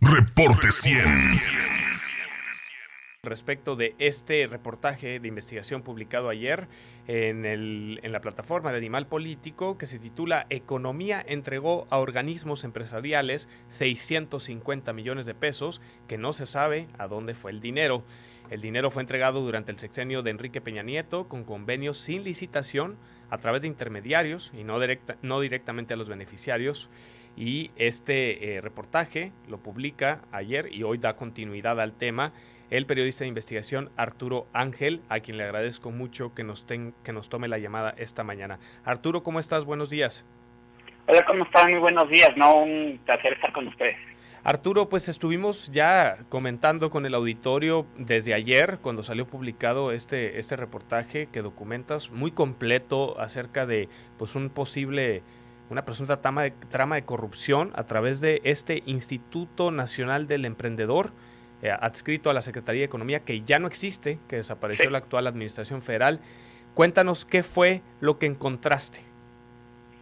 Reporte 100. Respecto de este reportaje de investigación publicado ayer en la plataforma de Animal Político, que se titula Economía entregó a organismos empresariales 650 millones de pesos, que no se sabe a dónde fue el dinero. El dinero fue entregado durante el sexenio de Enrique Peña Nieto con convenios sin licitación a través de intermediarios y no directamente a los beneficiarios. Y este reportaje lo publica ayer y hoy da continuidad al tema el periodista de investigación Arturo Ángel, a quien le agradezco mucho que nos tome la llamada esta mañana. Arturo, ¿cómo estás? Buenos días. Hola, ¿cómo están? Muy buenos días, ¿no? Un placer estar con ustedes. Arturo, pues estuvimos ya comentando con el auditorio desde ayer, cuando salió publicado este reportaje que documentas muy completo acerca de pues una presunta trama de corrupción a través de este Instituto Nacional del Emprendedor, adscrito a la Secretaría de Economía, que ya no existe, que desapareció la actual administración federal. Cuéntanos qué fue lo que encontraste.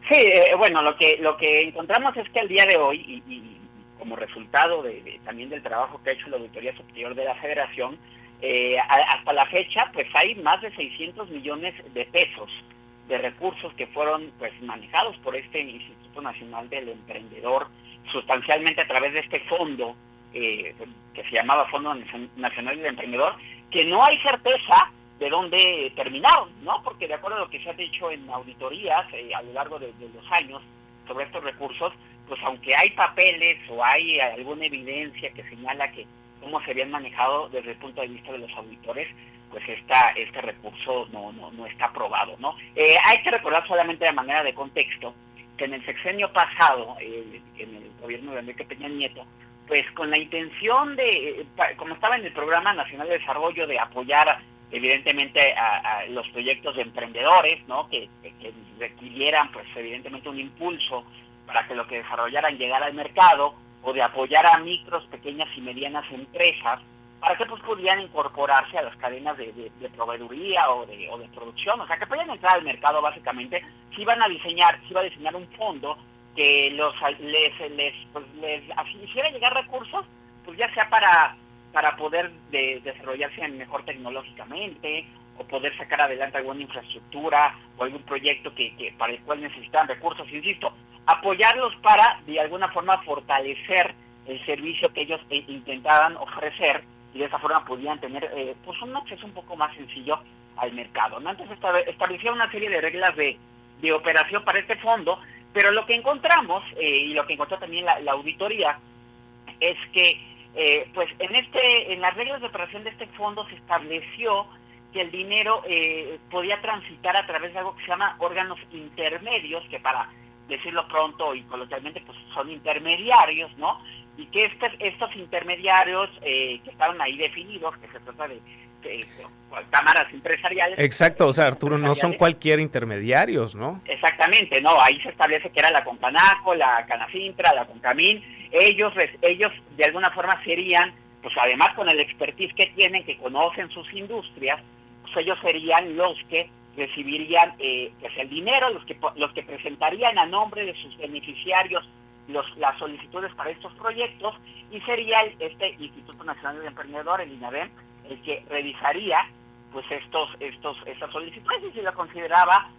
Sí, bueno, lo que encontramos es que el día de hoy, y como resultado también del trabajo que ha hecho la Auditoría Superior de la Federación, hasta la fecha, pues hay más de 600 millones de pesos de recursos que fueron pues manejados por este Instituto Nacional del Emprendedor, sustancialmente a través de este fondo que se llamaba Fondo Nacional del Emprendedor, que no hay certeza de dónde terminaron, ¿no? Porque de acuerdo a lo que se ha dicho en auditorías a lo largo de los años sobre estos recursos, pues aunque hay papeles o hay alguna evidencia que señala que cómo se habían manejado desde el punto de vista de los auditores, pues este recurso no está aprobado, ¿no? Hay que recordar solamente de manera de contexto que en el sexenio pasado, en el gobierno de Enrique Peña Nieto, pues con la intención de, como estaba en el Programa Nacional de Desarrollo, de apoyar evidentemente a los proyectos de emprendedores, ¿no? Que requirieran pues evidentemente un impulso para que lo que desarrollaran llegara al mercado, o de apoyar a micros, pequeñas y medianas empresas para que pues pudieran incorporarse a las cadenas de proveeduría o de producción, o sea que podían entrar al mercado. Básicamente se iba a diseñar un fondo que les hiciera llegar recursos, pues ya sea para poder desarrollarse mejor tecnológicamente, o poder sacar adelante alguna infraestructura o algún proyecto que para el cual necesitaban recursos, insisto, apoyarlos para de alguna forma fortalecer el servicio que ellos intentaban ofrecer, y de esa forma podían tener pues un acceso un poco más sencillo al mercado, ¿no? Entonces establecía una serie de reglas de operación para este fondo, pero lo que encontramos, y lo que encontró también la auditoría, es que pues en las reglas de operación de este fondo se estableció que el dinero podía transitar a través de algo que se llama órganos intermedios, que para decirlo pronto y coloquialmente pues son intermediarios, ¿no? Y que estos intermediarios que estaban ahí definidos, que se trata de cámaras empresariales. Exacto, o sea, Arturo, no son cualquier intermediarios, ¿no? Exactamente, no, ahí se establece que era la Concanaco, la Canacintra, la Concamín. Ellos de alguna forma serían, pues además con el expertise que tienen, que conocen sus industrias, pues ellos serían los que recibirían pues el dinero, los que presentarían a nombre de sus beneficiarios las solicitudes para estos proyectos, y sería este Instituto Nacional del Emprendedor, el INADEM, el que revisaría pues estas solicitudes, y si lo consideraba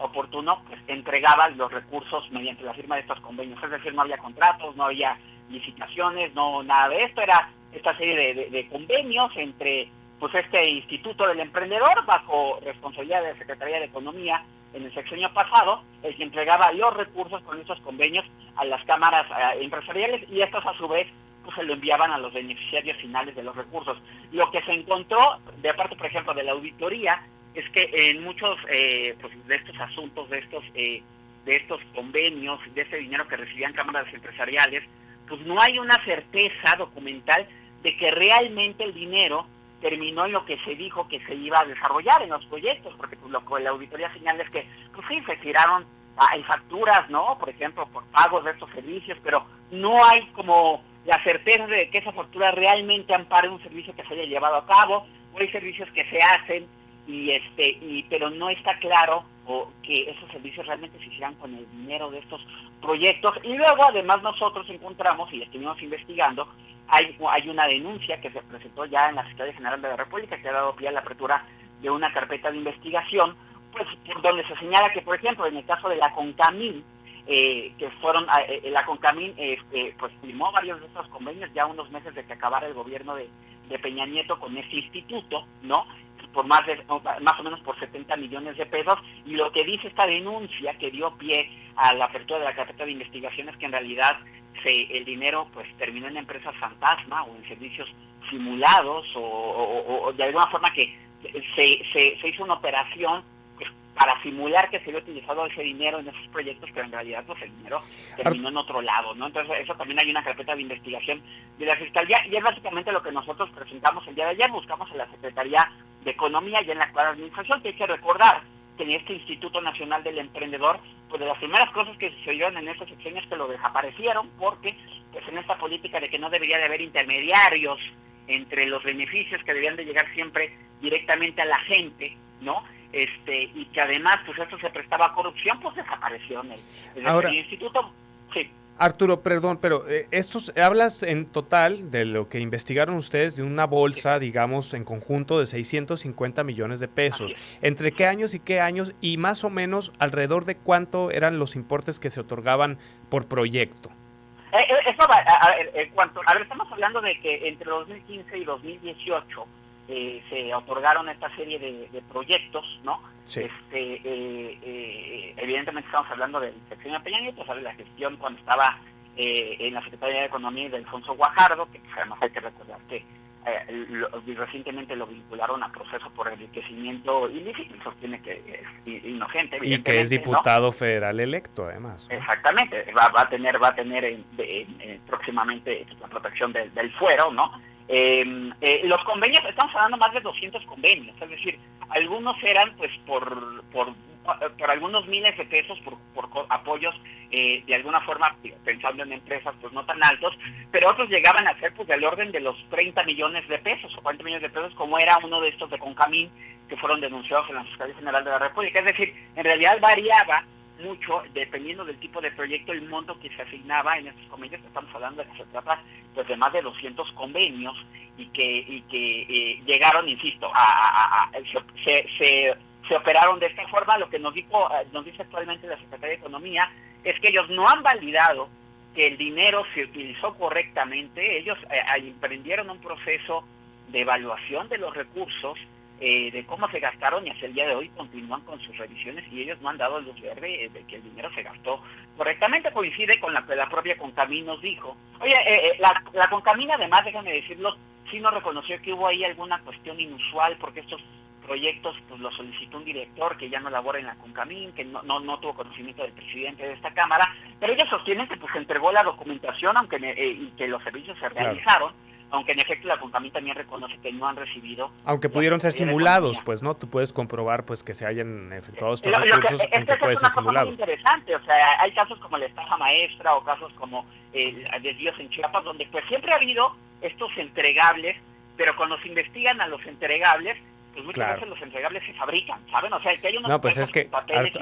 oportuno, pues entregaba los recursos mediante la firma de estos convenios. Es decir, no había contratos, no había licitaciones, no nada de esto, era esta serie de convenios entre pues este Instituto del Emprendedor, bajo responsabilidad de la Secretaría de Economía en el sexenio pasado, el que entregaba los recursos con estos convenios a las cámaras empresariales, y estos a su vez pues se lo enviaban a los beneficiarios finales de los recursos. Lo que se encontró, de parte por ejemplo de la auditoría, es que en muchos pues de estos asuntos, de estos convenios, de este dinero que recibían cámaras empresariales, pues no hay una certeza documental de que realmente el dinero terminó en lo que se dijo que se iba a desarrollar en los proyectos, porque pues lo que la auditoría señala es que pues sí, se tiraron, hay facturas, ¿no? Por ejemplo, por pagos de estos servicios, pero no hay como la certeza de que esa factura realmente ampare un servicio que se haya llevado a cabo, o hay servicios que se hacen pero no está claro o que esos servicios realmente se hicieran con el dinero de estos proyectos. Y luego además nosotros encontramos, y estuvimos investigando, hay una denuncia que se presentó ya en la Fiscalía General de la República, que ha dado pie a la apertura de una carpeta de investigación, pues donde se señala que, por ejemplo, en el caso de la Concamín, que fueron, la Concamín pues firmó varios de estos convenios ya unos meses de que acabara el gobierno de Peña Nieto con ese instituto, ¿no? Por más o menos por 70 millones de pesos, y lo que dice esta denuncia que dio pie a la apertura de la carpeta de investigación es que en realidad el dinero pues terminó en empresas fantasma o en servicios simulados o de alguna forma que se hizo una operación pues, para simular que se había utilizado ese dinero en esos proyectos, pero en realidad pues el dinero terminó en otro lado, ¿no? Entonces eso también hay una carpeta de investigación de la Fiscalía, y es básicamente lo que nosotros presentamos el día de ayer. Buscamos en la Secretaría de Economía y en la actual administración, que hay que recordar que en este Instituto Nacional del Emprendedor, pues de las primeras cosas que sucedieron en estas secciones es que lo desaparecieron, porque pues en esta política de que no debería de haber intermediarios entre los beneficios que debían de llegar siempre directamente a la gente, ¿no? Y que además pues esto se prestaba a corrupción, pues desapareció en el instituto. Sí. Arturo, perdón, pero hablas en total de lo que investigaron ustedes de una bolsa, digamos, en conjunto de 650 millones de pesos. ¿Entre qué años y qué años? Y más o menos alrededor de cuánto eran los importes que se otorgaban por proyecto. Eso va, a ver, estamos hablando de que entre 2015 y 2018 se otorgaron esta serie de proyectos, ¿no? Sí. Evidentemente estamos hablando del sexenio de Peña Nieto, ¿sabes? La gestión cuando estaba en la Secretaría de Economía de Alfonso Guajardo, que además hay que recordar que recientemente lo vincularon a proceso por enriquecimiento ilícito, y sostiene que es inocente, y que es diputado, ¿no?, federal electo, además, ¿no? Exactamente, va a tener próximamente la protección del fuero, ¿no? Los convenios, estamos hablando más de 200 convenios, es decir, algunos eran pues por algunos miles de pesos por apoyos de alguna forma, pensando en empresas pues no tan altos, pero otros llegaban a ser pues del orden de los 30 millones de pesos o 40 millones de pesos, como era uno de estos de Concamín, que fueron denunciados en la Fiscalía General de la República. Es decir, en realidad variaba mucho, dependiendo del tipo de proyecto, el monto que se asignaba en estos convenios. Estamos hablando de que se trata pues de más de 200 convenios y que llegaron, insisto, se operaron de esta forma. Lo que nos dice actualmente la Secretaría de Economía es que ellos no han validado que el dinero se utilizó correctamente. Ellos emprendieron un proceso de evaluación de los recursos, de cómo se gastaron, y hasta el día de hoy continúan con sus revisiones, y ellos no han dado luz verde de que el dinero se gastó correctamente. Coincide con la propia Concamín nos dijo. Oye, la Concamín, además, déjame decirlo, sí nos reconoció que hubo ahí alguna cuestión inusual, porque estos proyectos pues lo solicitó un director que ya no labora en la Concamín, que no tuvo conocimiento del presidente de esta Cámara, pero ellos sostienen que pues se entregó la documentación, y que los servicios se realizaron. Claro. Aunque en efecto la Concamín también reconoce que no han recibido... Aunque pudieron ser simulados, pues, ¿no? Tú puedes comprobar pues que se hayan efectuado estos recursos, aunque puede ser simulado. Es una cosa muy interesante, o sea, hay casos como la estafa maestra o casos como desvíos en Chiapas, donde pues siempre ha habido estos entregables, pero cuando se investigan a los entregables, pues muchas veces los entregables se fabrican, ¿saben? O sea, que hay unos... No, pues es que,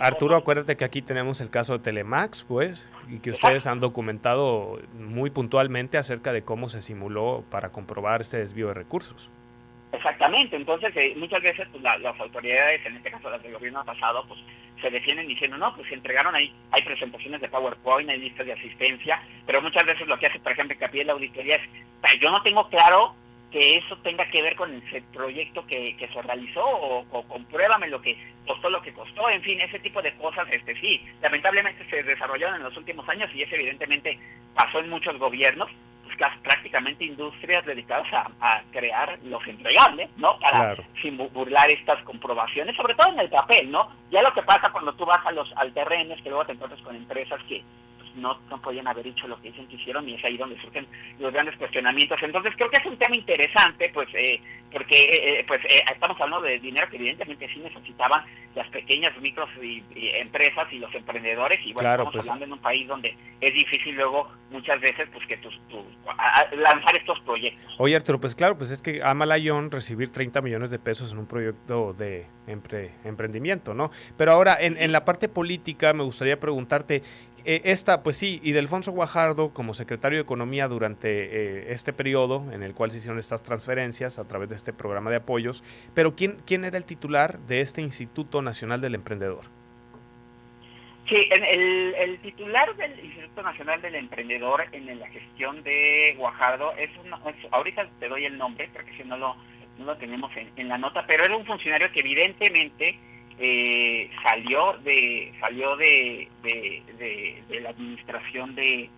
Arturo, acuérdate que aquí tenemos el caso de Telemax, pues, y que ustedes han documentado muy puntualmente acerca de cómo se simuló para comprobar ese desvío de recursos. Exactamente, entonces muchas veces pues, las autoridades, en este caso las del gobierno pasado, pues se defienden diciendo, no, pues se entregaron ahí, hay presentaciones de PowerPoint, hay listas de asistencia, pero muchas veces lo que hace, por ejemplo, hincapié en la auditoría es, yo no tengo claro que eso tenga que ver con el proyecto que se realizó, o compruébame lo que costó, en fin, ese tipo de cosas, sí, lamentablemente se desarrollaron en los últimos años, y eso evidentemente pasó en muchos gobiernos, pues prácticamente industrias dedicadas a crear los entregables, ¿no? Para burlar estas comprobaciones, sobre todo en el papel, ¿no? Ya lo que pasa cuando tú vas al terreno es que luego te encuentras con empresas que no podían haber hecho lo que dicen que hicieron, y es ahí donde surgen los grandes cuestionamientos. Entonces creo que es un tema interesante, pues porque estamos hablando de dinero que evidentemente sí necesitaban las pequeñas, micros y empresas y los emprendedores, y bueno, Claro, estamos pues, hablando en un país donde es difícil luego muchas veces pues que lanzar estos proyectos. oye, Arturo, pues claro, pues es que ama Layón recibir 30 millones de pesos en un proyecto de emprendimiento, ¿no? Pero ahora, en la parte política, me gustaría preguntarte, pues sí, y Delfonso Guajardo como secretario de Economía durante este periodo en el cual se hicieron estas transferencias a través de este programa de apoyos, pero ¿quién era el titular de este Instituto Nacional del Emprendedor? Sí, el titular del Instituto Nacional del Emprendedor en la gestión de Guajardo ahorita te doy el nombre porque si no lo tenemos en la nota, pero era un funcionario que evidentemente salió de la administración del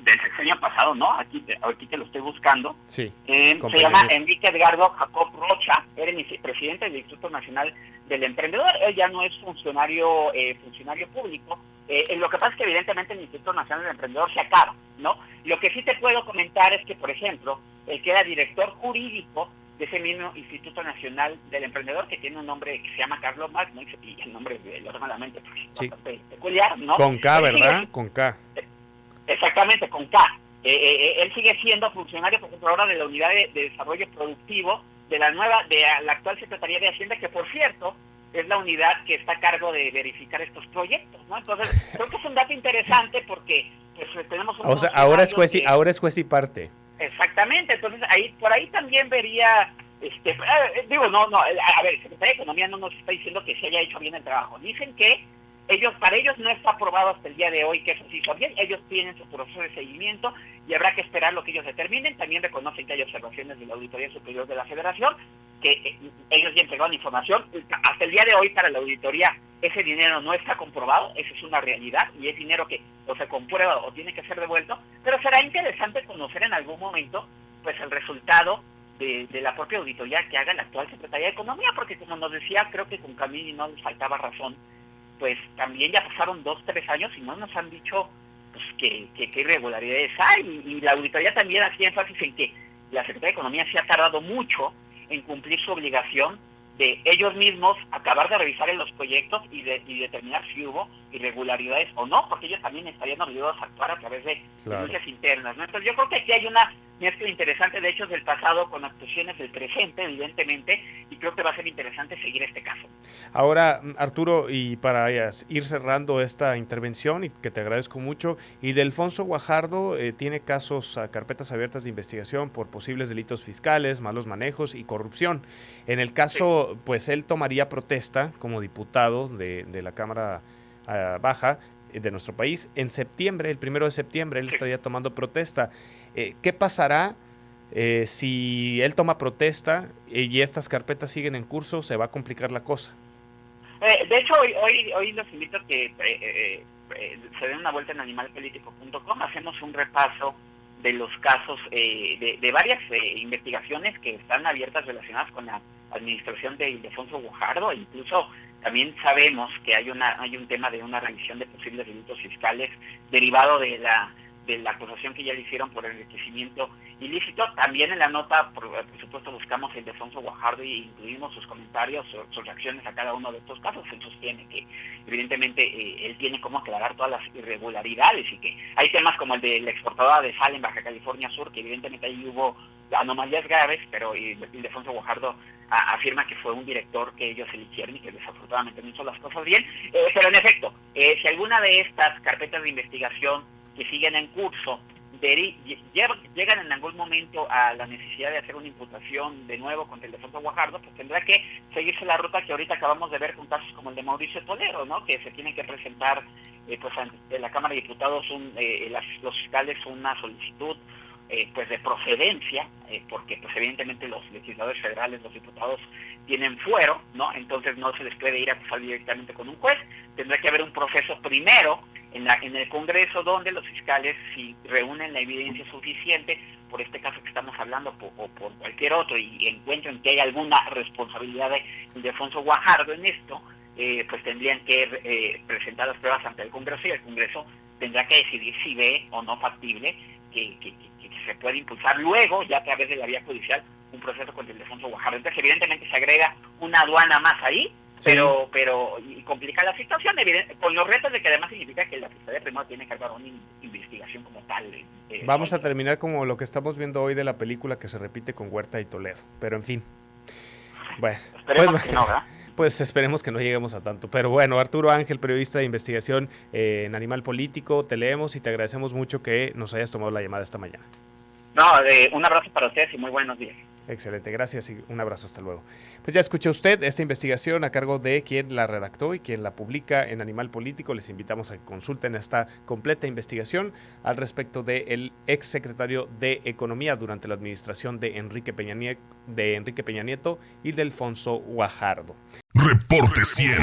sexenio pasado, ¿no? Aquí te lo estoy buscando. Sí. Se llama Enrique Edgardo Jacob Rocha, era el presidente del Instituto Nacional del Emprendedor. Él ya no es funcionario público. Lo que pasa es que evidentemente el Instituto Nacional del Emprendedor se acaba, ¿no? Lo que sí te puedo comentar es que, por ejemplo, el que era director jurídico de ese mismo Instituto Nacional del Emprendedor, que tiene un nombre que se llama Carlos Magno, y el nombre lo toma a la mente, pues, sí, bastante peculiar, ¿no? Con K, ¿verdad? Con K. Exactamente, con K. Él sigue siendo funcionario, por ejemplo, ahora de la Unidad de Desarrollo Productivo de la actual Secretaría de Hacienda, que por cierto es la unidad que está a cargo de verificar estos proyectos, ¿no? Entonces, creo que es un dato interesante porque pues, tenemos un... O sea, ahora es juez y parte. Exactamente, entonces por ahí también vería, a ver, el Secretaría de Economía no nos está diciendo que se haya hecho bien el trabajo. Dicen que para ellos no está aprobado hasta el día de hoy que eso se hizo bien. Ellos tienen su proceso de seguimiento y habrá que esperar lo que ellos determinen. También reconocen que hay observaciones de la Auditoría Superior de la Federación, que ellos ya entregaron información. Hasta el día de hoy para la auditoría ese dinero no está comprobado, esa es una realidad, y es dinero que o se comprueba o tiene que ser devuelto, pero será interesante conocer en algún momento pues el resultado de la propia auditoría que haga la actual Secretaría de Economía, porque como nos decía, creo que con Camille no les faltaba razón, pues también ya pasaron 2-3 años y no nos han dicho pues qué irregularidades hay, y la auditoría también hacía énfasis en que la Secretaría de Economía se ha tardado mucho en cumplir su obligación de ellos mismos acabar de revisar en los proyectos y determinar si hubo irregularidades o no, porque ellos también estarían obligados a actuar a través de denuncias internas, ¿no? Entonces yo creo que aquí hay una mezcla interesante de hechos del pasado con actuaciones del presente, evidentemente, y creo que va a ser interesante seguir este caso. Ahora, Arturo, y para ir cerrando esta intervención, y que te agradezco mucho, Ildefonso Guajardo tiene carpetas abiertas de investigación por posibles delitos fiscales, malos manejos y corrupción. En el caso, pues él tomaría protesta como diputado de la Cámara Baja de nuestro país. En septiembre, el 1 de septiembre, él estaría tomando protesta. ¿Qué pasará si él toma protesta y estas carpetas siguen en curso? ¿Se va a complicar la cosa? De hecho, hoy los invito a que se den una vuelta en animalpolitico.com. Hacemos un repaso de los casos de varias investigaciones que están abiertas relacionadas con la administración de Ildefonso Guajardo. Incluso también sabemos que hay un tema de una revisión de posibles delitos fiscales derivado de la acusación que ya le hicieron por enriquecimiento ilícito. También en la nota, por supuesto, buscamos a Ildefonso Guajardo y incluimos sus comentarios, sus reacciones a cada uno de estos casos. Él sostiene que, evidentemente, él tiene cómo aclarar todas las irregularidades y que hay temas como el de la exportadora de sal en Baja California Sur, que evidentemente ahí hubo anomalías graves, pero Ildefonso Guajardo afirma que fue un director que ellos eligieron y que desafortunadamente no hizo las cosas bien. Pero en efecto, si alguna de estas carpetas de investigación que siguen en curso llegan en algún momento a la necesidad de hacer una imputación de nuevo contra Ildefonso Guajardo, pues tendrá que seguirse la ruta que ahorita acabamos de ver con casos como el de Mauricio Toledo, ¿no? Que se tiene que presentar pues ante la Cámara de Diputados los fiscales una solicitud pues de procedencia, porque pues evidentemente los legisladores federales, los diputados tienen fuero, ¿no? Entonces no se les puede ir a acusar directamente con un juez. Tendrá que haber un proceso primero en el Congreso donde los fiscales, si reúnen la evidencia suficiente por este caso que estamos hablando o por cualquier otro y encuentran que hay alguna responsabilidad de Ildefonso Guajardo en esto, pues tendrían que presentar las pruebas ante el Congreso y el Congreso tendrá que decidir si ve o no factible que se puede impulsar luego, ya a través de la vía judicial, un proceso contra Ildefonso Guajardo. Entonces, evidentemente, se agrega una aduana más ahí, sí, pero y complica la situación, con los retos de que además significa que la Fiscalía primero tiene que hacer una investigación como tal. Vamos a terminar como lo que estamos viendo hoy de la película que se repite con Huerta y Toledo, pero en fin. Bueno, esperemos que no, ¿verdad? Pues esperemos que no lleguemos a tanto. Pero bueno, Arturo Ángel, periodista de investigación en Animal Político, te leemos y te agradecemos mucho que nos hayas tomado la llamada esta mañana. No, un abrazo para ustedes y muy buenos días. Excelente, gracias y un abrazo, hasta luego. Pues ya escuchó usted esta investigación a cargo de quien la redactó y quien la publica en Animal Político. Les invitamos a que consulten esta completa investigación al respecto del exsecretario de Economía durante la administración de Enrique Peña Nieto y de Ildefonso Guajardo. Reporte 100.